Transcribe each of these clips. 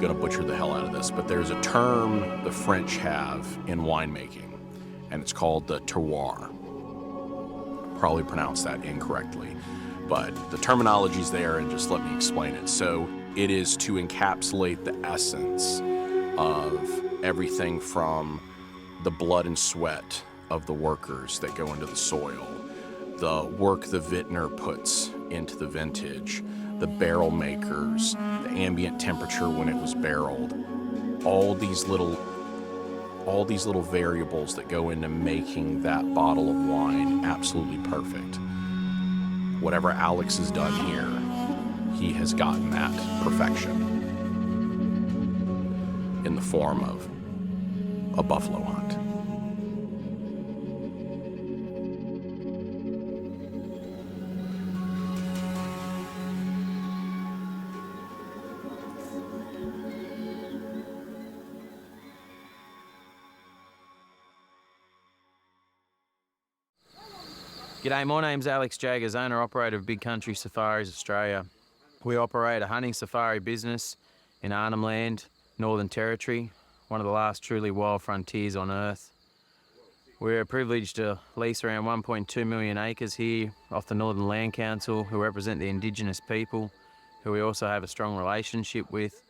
going to butcher the hell out of this, but there's a term the French have in winemaking, and it's called the terroir. Probably pronounced that incorrectly, but the terminology's there, and just let me explain it. So it is to encapsulate the essence of everything from the blood and sweat of the workers that go into the soil, the work the vintner puts into the vintage, the barrel makers, the ambient temperature when it was barreled, all these little variables that go into making that bottle of wine absolutely perfect. Whatever Alex has done here, he has gotten that perfection in the form of a buffalo hunt. G'day, my name's Alex Jagers, owner-operator of Big Country Safaris Australia. We operate a hunting safari business in Arnhem Land, Northern Territory, one of the last truly wild frontiers on Earth. We're privileged to lease around 1.2 million acres here off the Northern Land Council, who represent the Indigenous people, who we also have a strong relationship with.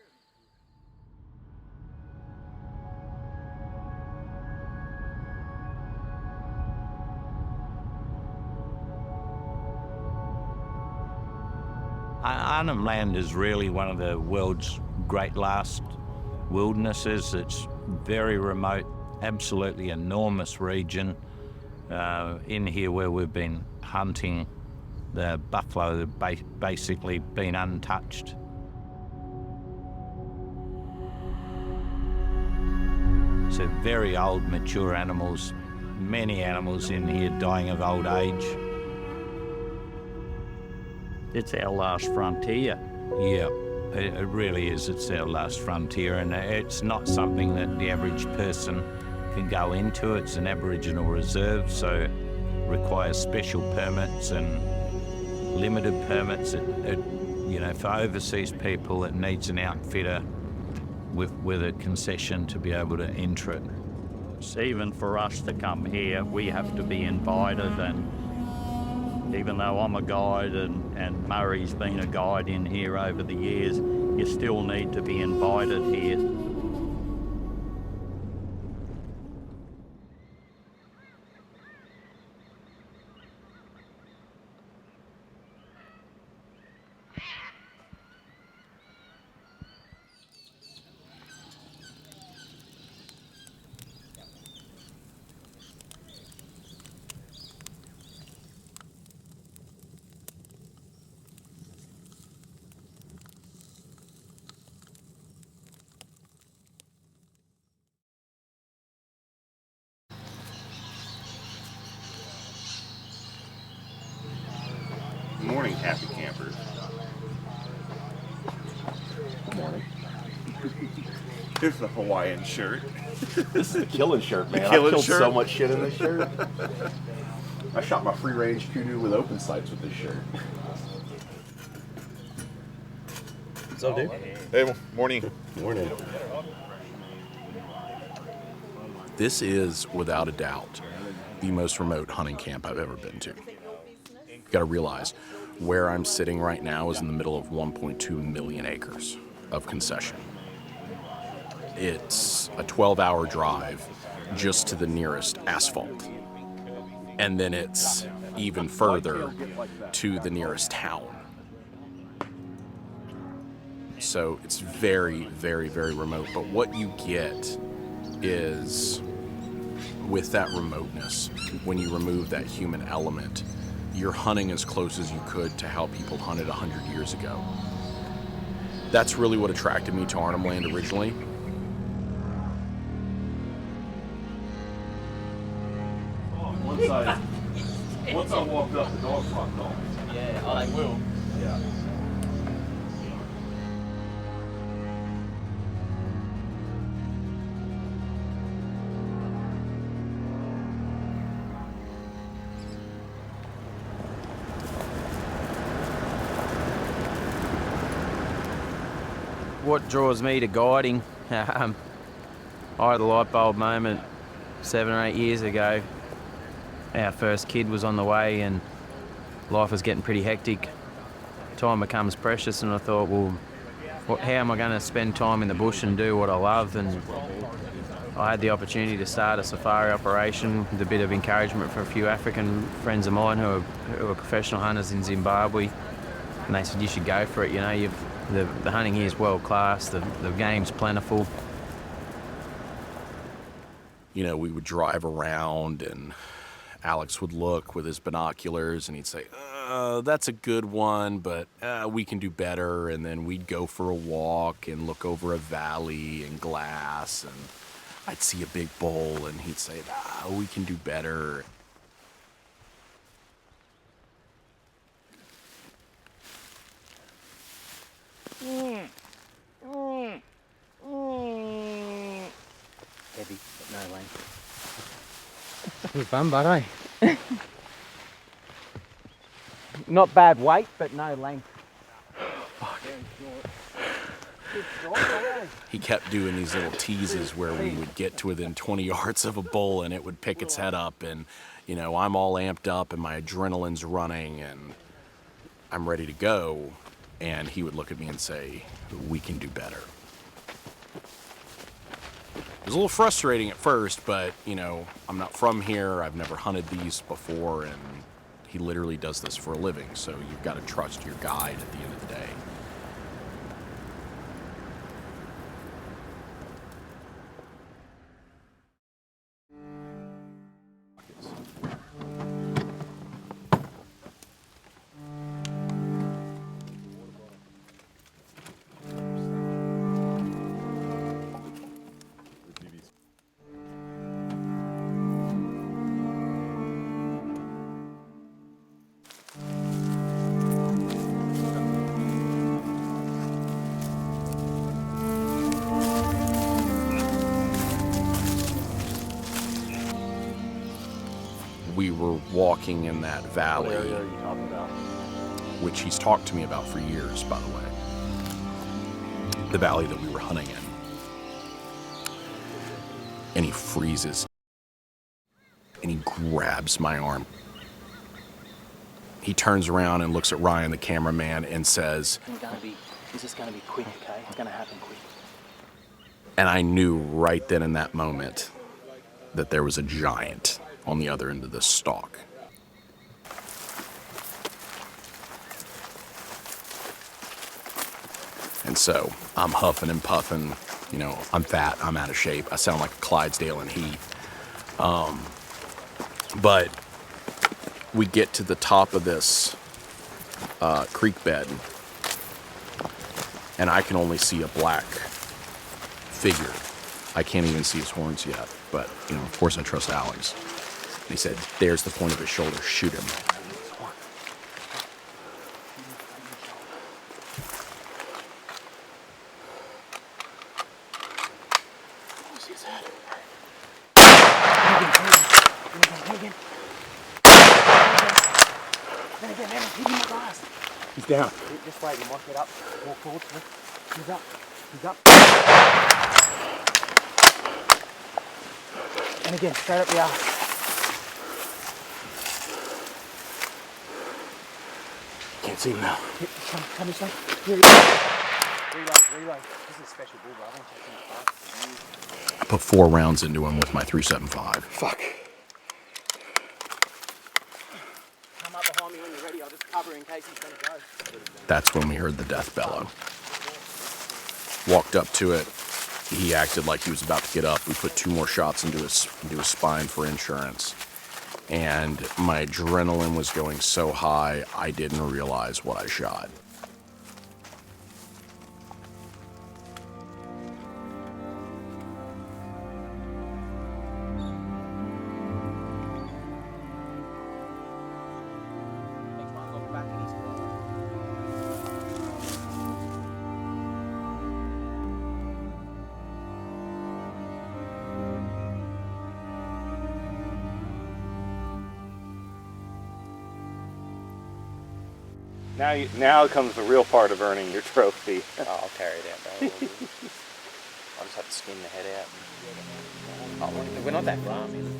Arnhem Land is really one of the world's great last wildernesses. It's very remote, absolutely enormous region. In here where we've been hunting, the buffalo have basically been untouched. So very old, mature animals, many animals in here dying of old age. It's our last frontier. Yeah, it really is. It's our last frontier, and it's not something that the average person can go into. It's an Aboriginal reserve, so it requires special permits and limited permits. You know, for overseas people, it needs an outfitter with a concession to be able to enter it. So even for us to come here, we have to be invited, and even though I'm a guide and Murray's been a guide in here over the years, you still need to be invited here. Good morning, happy campers. Good morning. Here's the Hawaiian shirt. This is a killing shirt, man. I Killing killed shirt? so much shit in this shirt. I shot my free-range kudu with open sights with this shirt. What's up, dude? Hey, morning. Morning. This is, without a doubt, the most remote hunting camp I've ever been to. You gotta realize, where I'm sitting right now is in the middle of 1.2 million acres of concession. It's a 12-hour drive just to the nearest asphalt. And then it's even further to the nearest town. So it's very, very, very remote. But what you get is, with that remoteness, when you remove that human element, you're hunting as close as you could to how people hunted 100 years ago. That's really what attracted me to Arnhem Land originally. Once I walked up, the dog fucked off. Yeah, I will. Yeah. what draws me to guiding. I had a light bulb moment 7 or 8 years ago. Our first kid was on the way and life was getting pretty hectic. Time becomes precious, and I thought, well, how am I going to spend time in the bush and do what I love? And I had the opportunity to start a safari operation with a bit of encouragement from a few African friends of mine who are professional hunters in Zimbabwe. And they said, you should go for it, you know, the hunting here is world class, the game's plentiful. You know, we would drive around and Alex would look with his binoculars and he'd say, that's a good one, but we can do better. And then we'd go for a walk and look over a valley and glass, and I'd see a big bull and he'd say, we can do better. Heavy, but no length. Good fun, bud, eh? Not bad weight, but no length. He kept doing these little teases where we would get to within 20 yards of a bull and it would pick its head up, and, you know, I'm all amped up and my adrenaline's running and I'm ready to go. And he would look at me and say, we can do better. It was a little frustrating at first, but, you know, I'm not from here. I've never hunted these before, and he literally does this for a living. So you've got to trust your guide at the end of the day. We were walking in that valley, What area are you talking about? which he's talked to me about for years, by the way. The valley that we were hunting in. And he freezes. And he grabs my arm. He turns around and looks at Ryan, the cameraman, and says, This is going to be quick, okay? It's going to happen quick. and I knew right then in that moment that there was a giant on the other end of this stalk. And so I'm huffing and puffing, you know, I'm fat, I'm out of shape, I sound like a Clydesdale in heat. But we get to the top of this creek bed, and I can only see a black figure. I can't even see his horns yet, but, you know, of course I trust Alex. And he said, there's the point of his shoulder, shoot him. He's down. This way, you might get up, walk forward. He's up, he's up. And again, straight up the arse. Can't see him now. Come this way. Here he is. Reload. This is a special bull, bro. I don't take him fast. I put 4 rounds into him with my .375. Fuck. Come up behind me when you're ready. I'll just cover in case he's going to go. That's when we heard the death bellow. Walked up to it. He acted like he was about to get up. We put 2 more shots into his spine for insurance. And my adrenaline was going so high, I didn't realize what I shot. Now comes the real part of earning your trophy. Oh, I'll carry it out, though. I'll just have to skin the head out. Oh, we're not that far, I mean.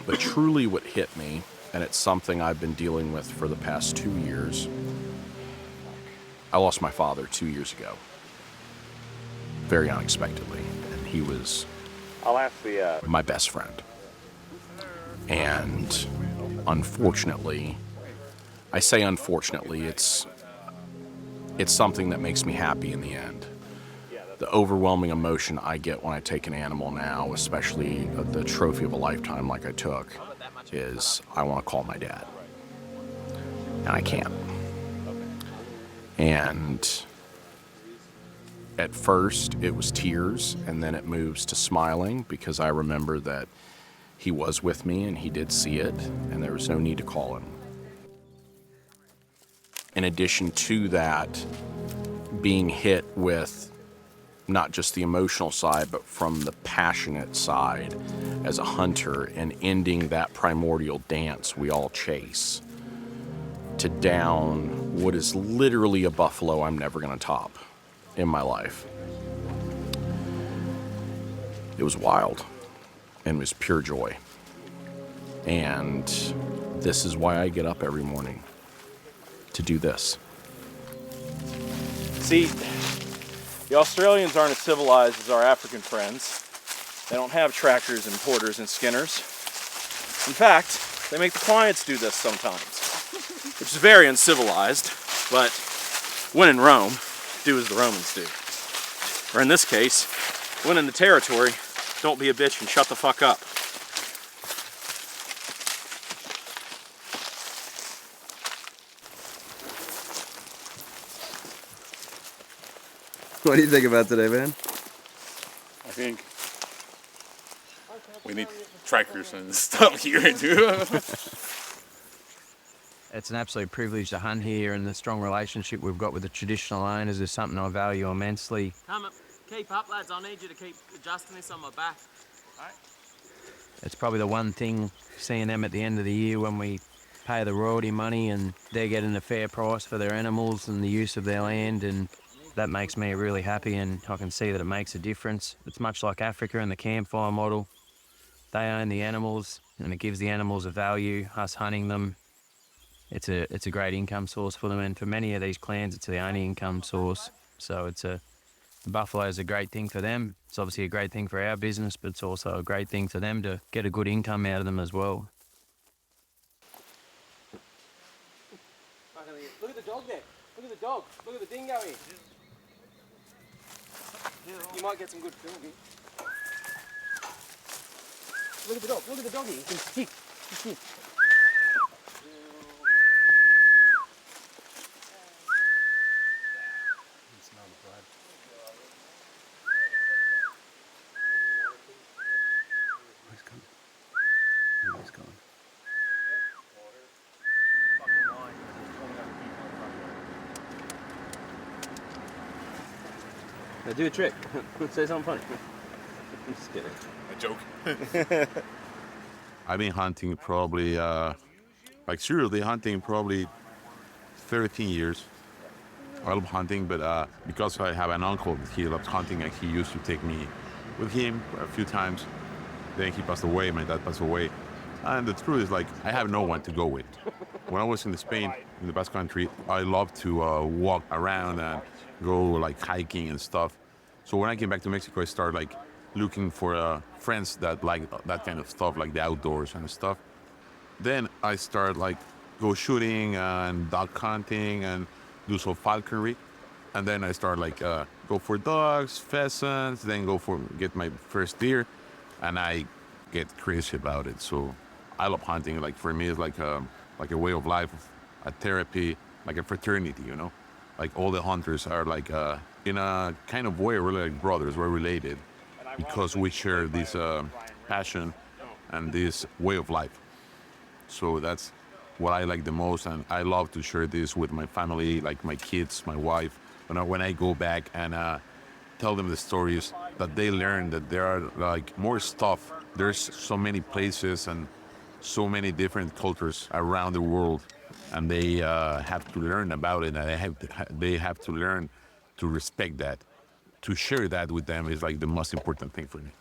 But truly what hit me, and it's something I've been dealing with for the past 2 years, I lost my father 2 years ago. Very unexpectedly. And he was I'll ask the my best friend. And unfortunately, I say unfortunately, it's something that makes me happy in the end. The overwhelming emotion I get when I take an animal now, especially the trophy of a lifetime like I took, is I want to call my dad. And I can't. And at first it was tears, and then it moves to smiling because I remember that he was with me and he did see it, and there was no need to call him. In addition to that, being hit with not just the emotional side, but from the passionate side as a hunter, and ending that primordial dance we all chase to down what is literally a buffalo I'm never going to top in my life. It was wild and it was pure joy. And this is why I get up every morning, to do this. See, the Australians aren't as civilized as our African friends. They don't have trackers and porters and skinners. In fact, they make the clients do this sometimes, which is very uncivilized, but when in Rome, do as the Romans do. Or in this case, when in the territory, don't be a bitch and shut the fuck up. What do you think about today, man? I think we need trackers and stuff here too. It's an absolute privilege to hunt here, and the strong relationship we've got with the traditional owners is something I value immensely. Keep up, lads. I need you to keep adjusting this on my back. It's probably the one thing, seeing them at the end of the year when we pay the royalty money and they're getting a fair price for their animals and the use of their land, and that makes me really happy, and I can see that it makes a difference. It's much like Africa and the campfire model. They own the animals and it gives the animals a value, us hunting them. It's a great income source for them, and for many of these clans it's the only income source. So the buffalo is a great thing for them. It's obviously a great thing for our business, but it's also a great thing for them to get a good income out of them as well. Look at the dog there. Look at the dog. Look at the dingo here. You might get some good filming. Look at the dog. Look at the doggy. He can stick. He's going. Now do a trick. Say something funny. I'm just kidding. A joke. I've been hunting probably, seriously hunting probably 13 years. I love hunting, but because I have an uncle that he loves hunting, and he used to take me with him a few times. Then he passed away, my dad passed away. And the truth is, I have no one to go with. When I was in Spain, in the Basque Country, I loved to walk around and go hiking and stuff. So when I came back to Mexico, I started looking for friends that like that kind of stuff, like the outdoors and stuff. Then I started go shooting and duck hunting and do some falconry. And then I started go for ducks, pheasants, then get my first deer, and I get crazy about it. So I love hunting. For me, it's like a way of life, a therapy, like a fraternity, you know? All the hunters are in a kind of way, we're like brothers, we're related because we share this passion and this way of life. So that's what I like the most, and I love to share this with my family, my kids, my wife. When I go back and tell them the stories that they learn, that there are more stuff. There's so many places and so many different cultures around the world and they have to learn about it, and they have to learn to respect that. To share that with them is like the most important thing for me.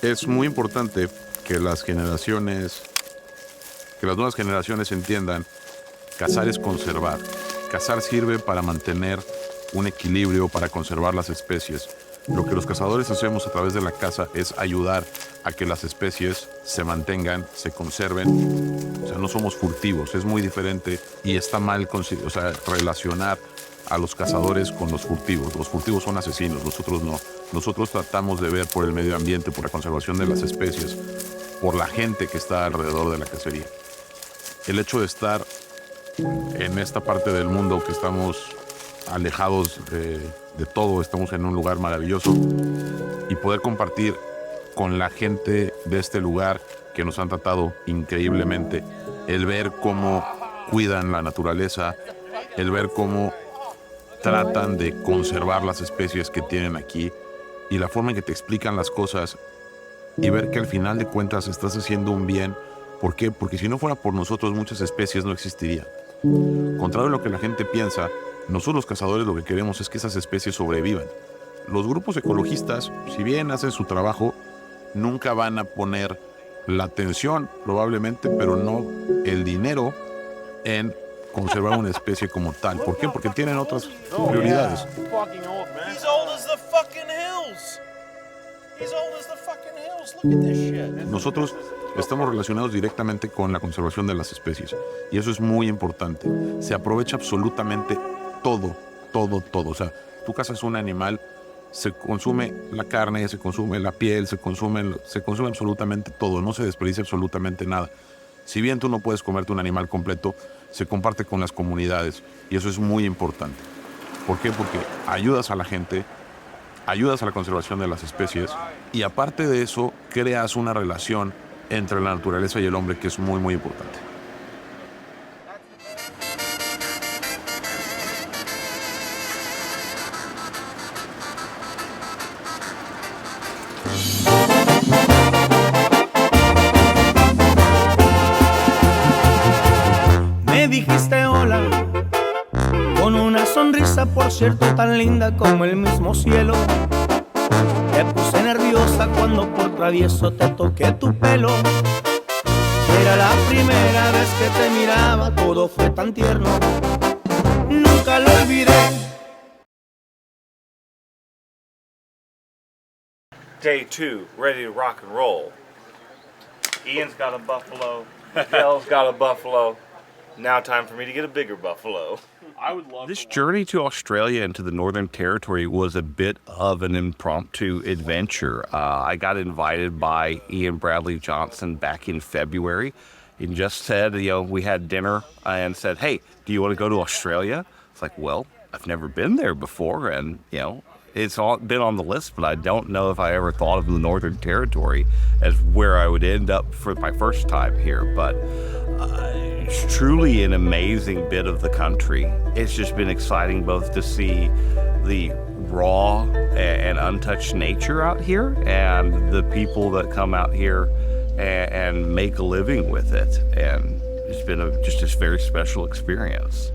Es muy importante que las nuevas generaciones entiendan, cazar es conservar. Cazar sirve para mantener un equilibrio, para conservar las especies. Lo que los cazadores hacemos a través de la caza es ayudar a que las especies se mantengan, se conserven. O sea, no somos furtivos, es muy diferente y está mal, relacionar a los cazadores con los furtivos. Los furtivos son asesinos, nosotros no. Nosotros tratamos de ver por el medio ambiente, por la conservación de las especies, por la gente que está alrededor de la cacería. El hecho de estar en esta parte del mundo que estamos alejados de todo, estamos en un lugar maravilloso, y poder compartir con la gente de este lugar que nos han tratado increíblemente, el ver cómo cuidan la naturaleza, el ver cómo tratan de conservar las especies que tienen aquí y la forma en que te explican las cosas y ver que al final de cuentas estás haciendo un bien. ¿Por qué? Porque si no fuera por nosotros muchas especies no existirían. Contrario a lo que la gente piensa, nosotros los cazadores lo que queremos es que esas especies sobrevivan. Los grupos ecologistas, si bien hacen su trabajo, nunca van a poner la atención probablemente, pero no el dinero en conservar una especie como tal. ¿Por qué? Porque tienen otras prioridades. Nosotros estamos relacionados directamente con la conservación de las especies y eso es muy importante. Se aprovecha absolutamente todo. O sea, tú cazas un animal, se consume la carne, se consume la piel, se consume absolutamente todo, no se desperdicia absolutamente nada. Si bien tú no puedes comerte un animal completo, se comparte con las comunidades y eso es muy importante. ¿Por qué? Porque ayudas a la gente, ayudas a la conservación de las especies y aparte de eso creas una relación entre la naturaleza y el hombre que es muy, muy importante. Me dijiste hola con una sonrisa, por cierto, tan linda como el mismo cielo. Te puse nerviosa cuando por travieso te toqué tu pelo. Era la primera vez que te miraba, todo fue tan tierno, nunca lo olvidé. Day 2, ready to rock and roll. Ian's got a buffalo, Miguel's got a buffalo. Now time for me to get a bigger buffalo. This journey to Australia and to the Northern Territory was a bit of an impromptu adventure. I got invited by Ian Bradley Johnson back in February and just said, we had dinner and said, hey, do you want to go to Australia? It's like, well, I've never been there before and, it's been on the list, but I don't know if I ever thought of the Northern Territory as where I would end up for my first time here. But it's truly an amazing bit of the country. It's just been exciting both to see the raw and untouched nature out here and the people that come out here and make a living with it. And it's been just a very special experience.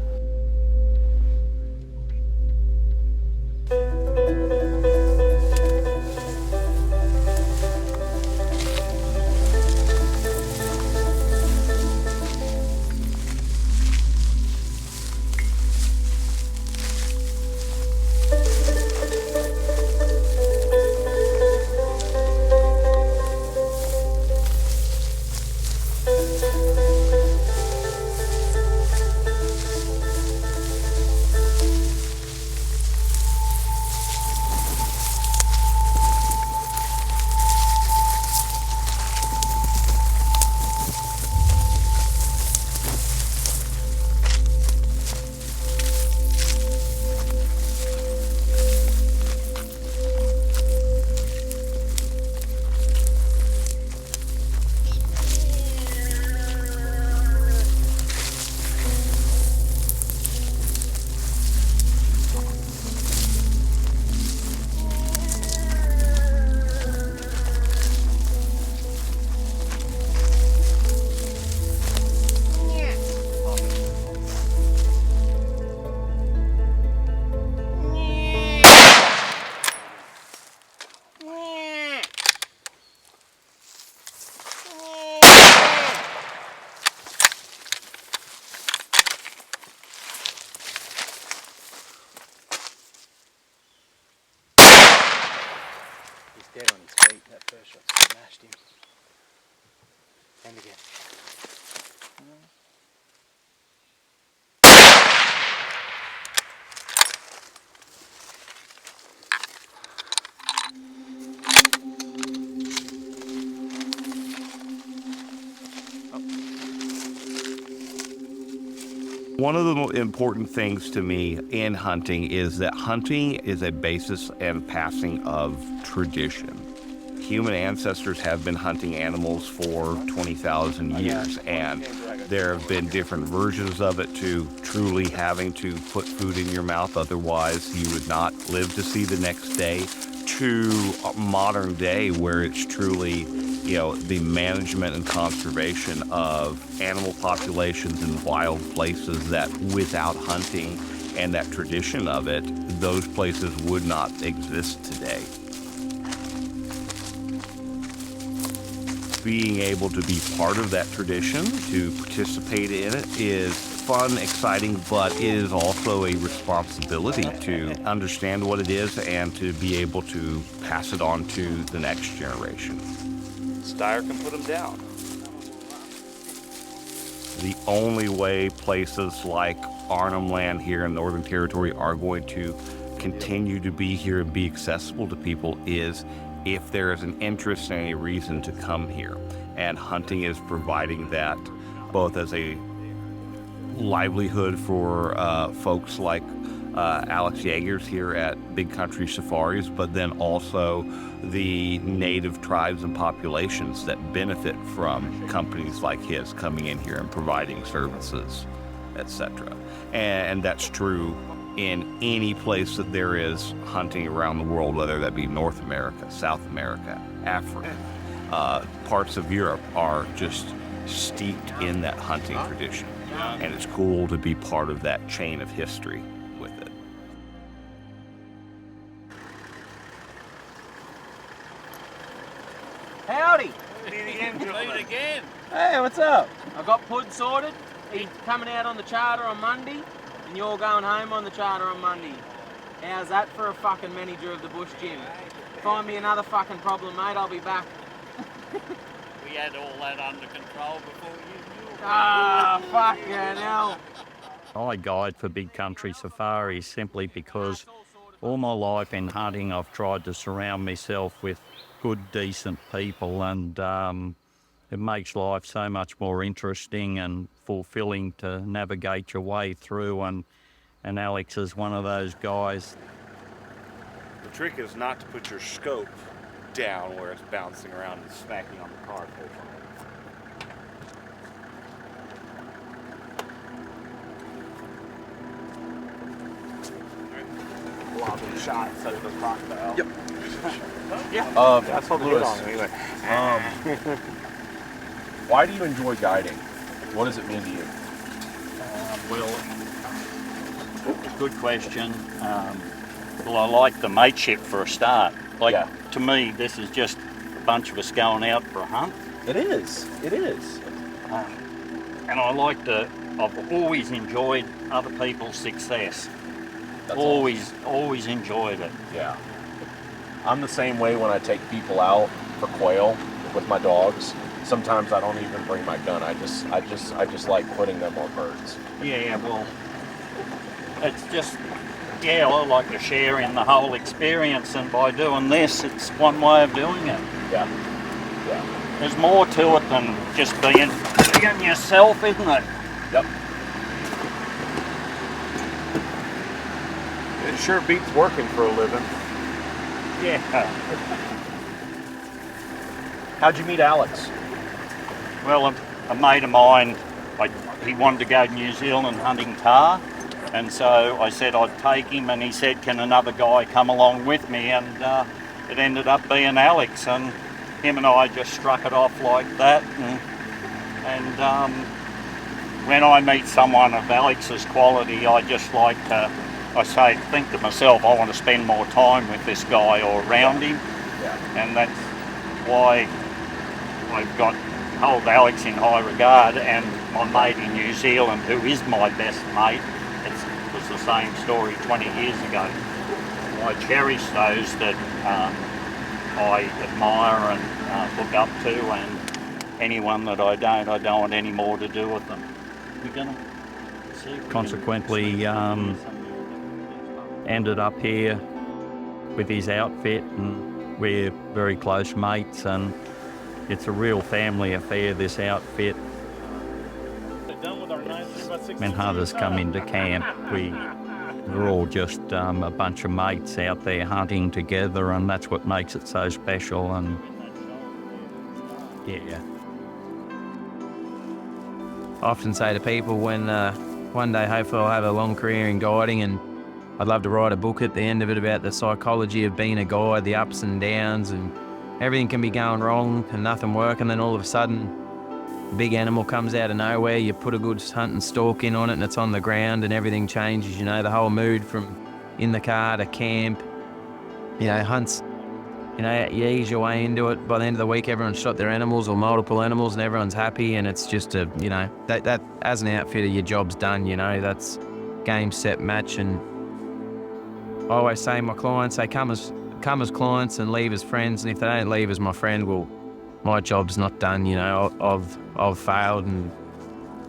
Dead on his feet. That first shot smashed him. And again. One of the important things to me in hunting is that hunting is a basis and passing of tradition. Human ancestors have been hunting animals for 20,000 years, and there have been different versions of it to truly having to put food in your mouth, otherwise you would not live to see the next day, to modern day where it's truly the management and conservation of animal populations in wild places that without hunting and that tradition of it, those places would not exist today. Being able to be part of that tradition, to participate in it, is fun, exciting, but it is also a responsibility to understand what it is and to be able to pass it on to the next generation. Steyer can put them down. The only way places like Arnhem Land here in Northern Territory are going to continue to be here and be accessible to people is if there is an interest and a reason to come here. And hunting is providing that both as a livelihood for folks like Alex Jagers here at Big Country Safaris, but then also the native tribes and populations that benefit from companies like his coming in here and providing services, etc. And that's true in any place that there is hunting around the world, whether that be North America, South America, Africa. Parts of Europe are just steeped in that hunting tradition. And it's cool to be part of that chain of history with it. Howdy! Meet again. Hey, what's up? I got Pud sorted. He's coming out on the charter on Monday, and you're going home on the charter on Monday. How's that for a fucking manager of the bush gym? Find me another fucking problem, mate, I'll be back. We had all that under control before you knew. Ah, fucking hell. I guide for Big Country Safaris simply because all my life in hunting I've tried to surround myself with good, decent people, and it makes life so much more interesting and fulfilling to navigate your way through, and Alex is one of those guys. The trick is not to put your scope down where it's bouncing around and smacking on the card. Lobbing shots at the crocodile. Yep. Yeah. That's what Lewis. anyway. Why do you enjoy guiding? What does it mean to you? Well, good question. Well, I like the mateship for a start. To me, this is just a bunch of us going out for a hunt. It is. It is. And I like I've always enjoyed other people's success. That's always enjoyed it. Yeah. I'm the same way when I take people out for quail with my dogs. Sometimes I don't even bring my gun. I just like putting them on birds. Yeah, well, it's just, yeah, I like to share in the whole experience, and by doing this, it's one way of doing it. Yeah. Yeah. There's more to it than just being yourself, isn't it? Yep. It sure beats working for a living. Yeah. How'd you meet Alex? Well, a mate of mine, he wanted to go to New Zealand hunting tahr, and so I said I'd take him, and he said, can another guy come along with me? And it ended up being Alex, and him and I just struck it off like that. And when I meet someone of Alex's quality, I just like to, think to myself, I want to spend more time with this guy or around him. Yeah. And that's why I've hold Alex in high regard, and my mate in New Zealand, who is my best mate, it was the same story 20 years ago. I cherish those that I admire and look up to, and anyone that I don't want any more to do with them. We're gonna see. Consequently, ended up here with his outfit, and we're very close mates, and it's a real family affair, this outfit. When hunters come into camp, we're all just a bunch of mates out there hunting together, and that's what makes it so special. And yeah. I often say to people when one day hopefully I'll have a long career in guiding, and I'd love to write a book at the end of it about the psychology of being a guide, the ups and downs, and everything can be going wrong and nothing work, and then all of a sudden a big animal comes out of nowhere, you put a good hunting stalk in on it and it's on the ground and everything changes, the whole mood from in the car to camp. Hunts you know, you ease your way into it. By the end of the week, everyone's shot their animals or multiple animals, and everyone's happy. And it's just a, you know, that as an outfitter, your job's done. You know, that's game, set, match. And I always say to my clients, they come as clients and leave as friends. And if they don't leave as my friend, well, my job's not done. You know, I've failed, and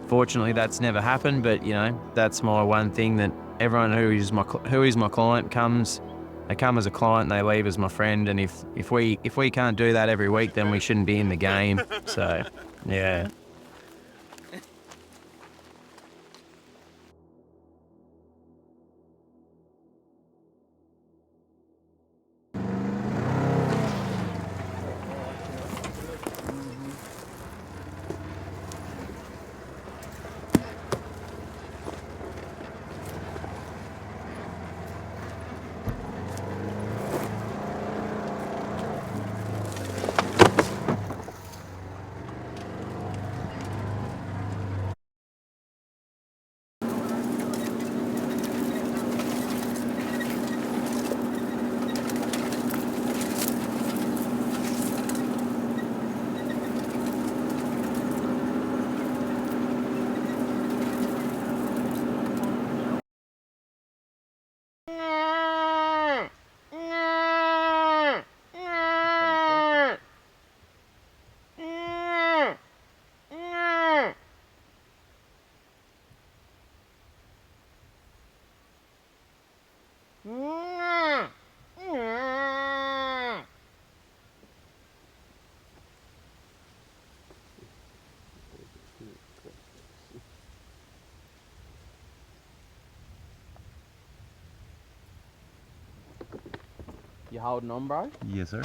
fortunately, that's never happened. But you know, that's my one thing, that everyone who is my client comes. They come as a client and they leave as my friend, and if we can't do that every week, then we shouldn't be in the game. So, yeah. You holding on, bro? Yes, sir.